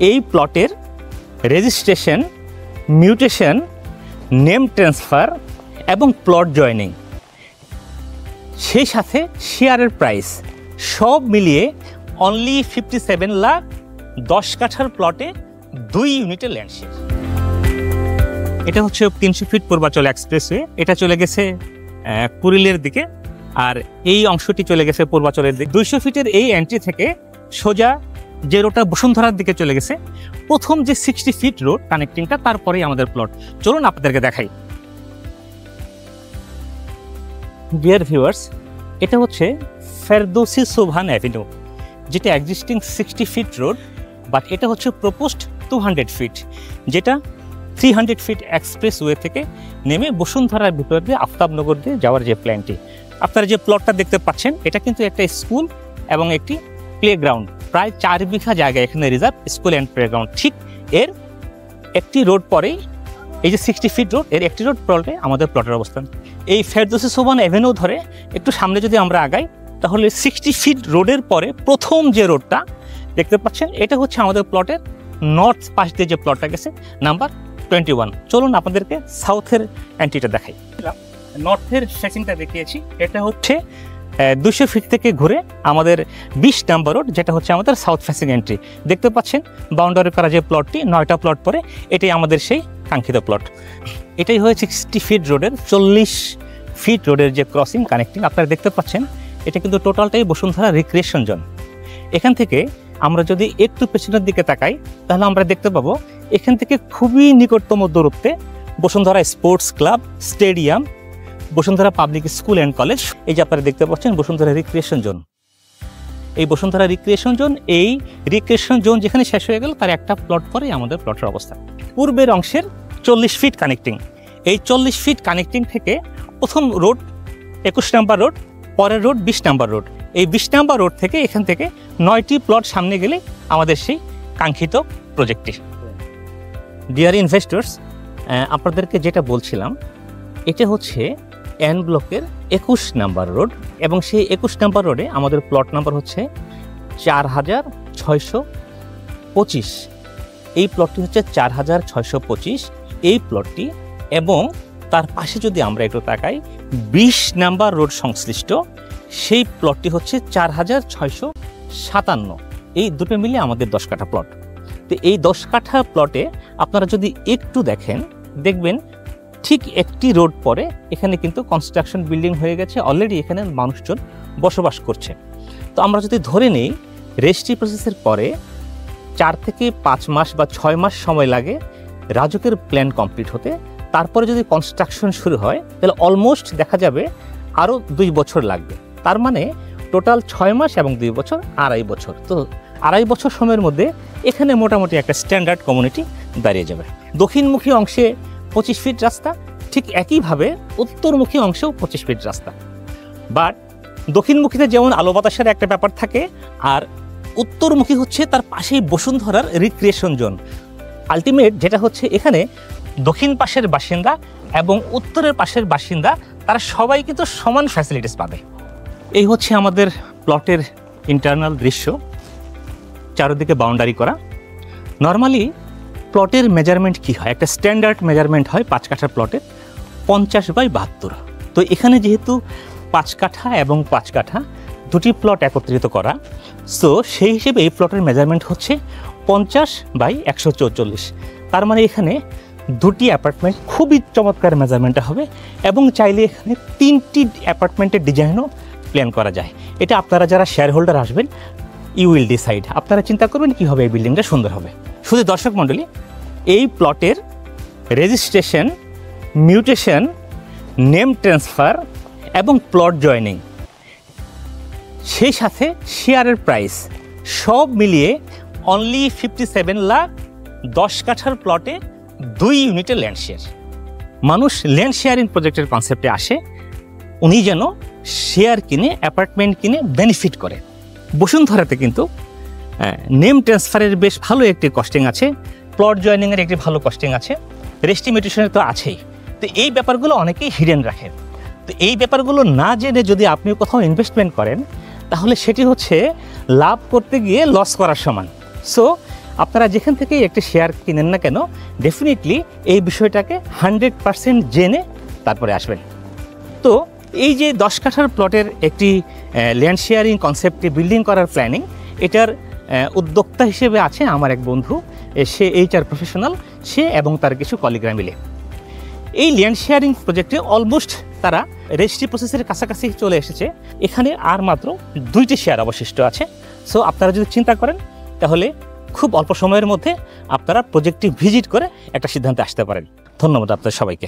এই প্লটের registration, mutation, name transfer এবং প্লট জয়নিং, সেই সাথে শেয়ারের প্রাইস সব মিলিয়ে অনলি 57 লাখ 10 কাঠার প্লটে 2 ইউনিটের ল্যান্ড শেয়ার। এটা হচ্ছে 300 ফিট পূর্বাচল এক্সপ্রেসওয়ে, এটা চলে গেছে কুড়িলের দিকে, আর এই অংশটি চলে গেছে পূর্বাচলের দিকে। 200 ফিটের এই এন্ট্রি থেকে সোজা যে রোডটা বসুন্ধরার দিকে চলে গেছে, প্রথম যে 60 ফিট রোড কানেক্টিংটা, তারপরেই আমাদের প্লট। চলুন আপনাদেরকে দেখাই। ডিয়ার ভিউয়ার্স, এটা হচ্ছে ফেরদৌসি সোবহান অ্যাভিনিউ, যেটা এক্সিস্টিং 60 ফিট রোড, বাট এটা হচ্ছে প্রপোজড 200 ফিট, যেটা 300 ফিট এক্সপ্রেসওয়ে থেকে নেমে বসুন্ধরার ভিতর দিয়ে আফতাবনগর দিয়ে যাওয়ার যে প্ল্যানটি। আপনারা যে প্লটটা দেখতে পাচ্ছেন, এটা কিন্তু একটা স্কুল এবং একটি প্লেগ্রাউন্ড, প্রায় 4 বিঘা জায়গা এখানে রিজার্ভ স্কুল অ্যান্ড প্লেগ্রাউন্ড। ঠিক এর একটি রোড পরেই এই যে 60 ফিট রোড, এর একটি রোড প্লটে আমাদের প্লটের অবস্থান। এই ফেরদৌসি সোবহান অ্যাভিনিউ ধরে একটু সামনে যদি আমরা আগাই, তাহলে 60 ফিট রোডের পরে প্রথম যে রোডটা দেখতে পাচ্ছেন, এটা হচ্ছে আমাদের প্লটের নর্থ পাশ দিয়ে যে প্লটটা গেছে, নাম্বার 21। চলুন আপনাদেরকে সাউথের এন্ট্রিটা দেখাই। নর্থের ফেসিংটা দেখিয়েছি, এটা হচ্ছে 200 ফিট থেকে ঘুরে আমাদের 20 নাম্বার রোড, যেটা হচ্ছে আমাদের সাউথ ফেসিং এন্ট্রি। দেখতে পাচ্ছেন বাউন্ডারি করা যে প্লটটি, 9টা প্লট পরে এটাই আমাদের সেই কাঙ্ক্ষিত প্লট। এটাই হয়েছে 60 ফিট রোডের 40 ফিট রোডের যে ক্রসিং কানেক্টিং। আপনারা দেখতে পাচ্ছেন এটা কিন্তু টোটালটাই বসুন্ধরা রিক্রিয়েশন জোন। এখান থেকে আমরা যদি একটু পেছনের দিকে তাকাই, তাহলে আমরা দেখতে পাবো এখান থেকে খুবই নিকটতম দূরত্বে Bashundhara sports club, stadium, Bashundhara public school and college. এই যে আপনারা দেখতে পাচ্ছেন বসুন্ধরা রিক্রিয়েশন জোন। এই বসুন্ধরা রিক্রিয়েশন জোন, এই রিক্রিয়েশন জোন যেখানে শেষ হয়ে গেল, তার একটা প্লট পরে আমাদের প্লটের অবস্থা। পূর্বের অংশের 40 ফিট কানেক্টিং, এই 40 ফিট কানেক্টিং থেকে প্রথম রোড 21 নাম্বার রোড, পরের রোড 20 নাম্বার রোড। এই 20 নাম্বার রোড থেকে এখান থেকে 9টি প্লট সামনে গেলে আমাদের সেই কাঙ্ক্ষিত প্রজেক্টটি। ডিয়ার ইনভেস্টর্স, আপনাদেরকে যেটা বলছিলাম, এটা হচ্ছে এন ব্লকের 21 নাম্বার রোড, এবং সেই 21 নাম্বার রোডে আমাদের প্লট নাম্বার হচ্ছে 4625। এই প্লটটি হচ্ছে 4625 এই প্লটটি, এবং তার পাশে যদি আমরা একটু তাকাই 20 নাম্বার রোড সংশ্লিষ্ট সেই প্লটটি হচ্ছে 4657। এই দুটো মিলে আমাদের 10 কাঠা প্লট। তো এই 10 কাঠা প্লটে আপনারা যদি একটু দেখেন, দেখবেন ঠিক একটি রোড পরে এখানে কিন্তু কনস্ট্রাকশন বিল্ডিং হয়ে গেছে, অলরেডি এখানে মানুষজন বসবাস করছে। তো আমরা যদি ধরে নেই রেজিস্ট্রি প্রসেসের পরে 4 থেকে 5 মাস বা 6 মাস সময় লাগে রাজুকের প্ল্যান কমপ্লিট হতে, তারপরে যদি কনস্ট্রাকশন শুরু হয় তাহলে অলমোস্ট দেখা যাবে আরও 2 বছর লাগবে। তার মানে টোটাল 6 মাস এবং 2 বছর, 2.5 বছর। তো 2.5 বছর সময়ের মধ্যে এখানে মোটামুটি একটা স্ট্যান্ডার্ড কমিউনিটি দাঁড়িয়ে যাবে। দক্ষিণমুখী অংশে 25 ফিট রাস্তা, ঠিক একইভাবে উত্তরমুখী অংশেও 25 ফিট রাস্তা। বাট দক্ষিণমুখীতে যেমন আলো বাতাসের একটা ব্যাপার থাকে, আর উত্তরমুখী হচ্ছে তার পাশেই বসুন্ধরার রিক্রিয়েশন জোন। আলটিমেট যেটা হচ্ছে, এখানে দক্ষিণ পাশের বাসিন্দা এবং উত্তরের পাশের বাসিন্দা তারা সবাই কিন্তু সমান ফ্যাসিলিটিস পাবে। এই হচ্ছে আমাদের প্লটের ইন্টারনাল দৃশ্য, চারিদিকে বাউন্ডারি করা। নর্মালি প্লটের মেজারমেন্ট কি হয়, একটা স্ট্যান্ডার্ড মেজারমেন্ট হয় 5 কাঠার প্লটের 50/72। তো এখানে যেহেতু 5 কাঠা এবং 5 কাঠা দুটি প্লট একত্রিত করা, সো সেই হিসেবে এই প্লটের মেজারমেন্ট হচ্ছে 50/144। তার মানে এখানে 2টি অ্যাপার্টমেন্ট, খুবই চমৎকার মেজারমেন্টটা হবে, এবং চাইলে এখানে 3টি অ্যাপার্টমেন্টের ডিজাইনও প্ল্যান করা যায়। এটা আপনারা যারা শেয়ার হোল্ডার আসবেন, ইউ উইল ডিসাইড। আপনারা চিন্তা করবেন কীভাবে এই বিল্ডিংটা সুন্দর হবে। শুধু দর্শক মণ্ডলী, এই প্লটের রেজিস্ট্রেশন, মিউটেশন, নেম ট্রান্সফার এবং প্লট জয়নিং, সেই সাথে শেয়ারের প্রাইস সব মিলিয়ে অনলি 57 লাখ 10 কাঠার প্লটে 2 ইউনিটের ল্যান্ড শেয়ার। মানুষ ল্যান্ড শেয়ারিং প্রজেক্টের কনসেপ্টে আসে, উনি যেন শেয়ার কিনে, অ্যাপার্টমেন্ট কিনে বেনিফিট করে। বসুন্ধরাতে কিন্তু নেম ট্রান্সফারের বেশ ভালো একটি কস্টিং আছে, প্লট জয়নিংয়ের একটি ভালো কস্টিং আছে, রেস্টিমেটেশনের তো আছেই। তো এই ব্যাপারগুলো অনেকেই হিডেন রাখে। তো এই ব্যাপারগুলো না জেনে যদি আপনি কোথাও ইনভেস্টমেন্ট করেন, তাহলে সেটি হচ্ছে লাভ করতে গিয়ে লস করার সমান। সো আপনারা যেখান থেকেই একটি শেয়ার কিনেন না কেন, ডেফিনেটলি এই বিষয়টাকে 100% জেনে তারপরে আসবেন। তো এই যে 10 কাঠার প্লটের একটি ল্যান্ড শেয়ারিং কনসেপ্টে বিল্ডিং করার প্ল্যানিং, এটার উদ্যোক্তা হিসেবে আছে আমার এক বন্ধু, সে HR প্রফেশনাল, সে এবং তার কিছু কলিগরা মিলে। এই ল্যান্ড শেয়ারিং প্রজেক্টে অলমোস্ট তারা রেজিস্ট্রি প্রসেসের কাছাকাছি চলে এসেছে। এখানে আর মাত্র 2টি শেয়ার অবশিষ্ট আছে। সো আপনারা যদি চিন্তা করেন তাহলে খুব অল্প সময়ের মধ্যে আপনারা প্রজেক্টটি ভিজিট করে একটা সিদ্ধান্তে আসতে পারেন। ধন্যবাদ আপনাদের সবাইকে।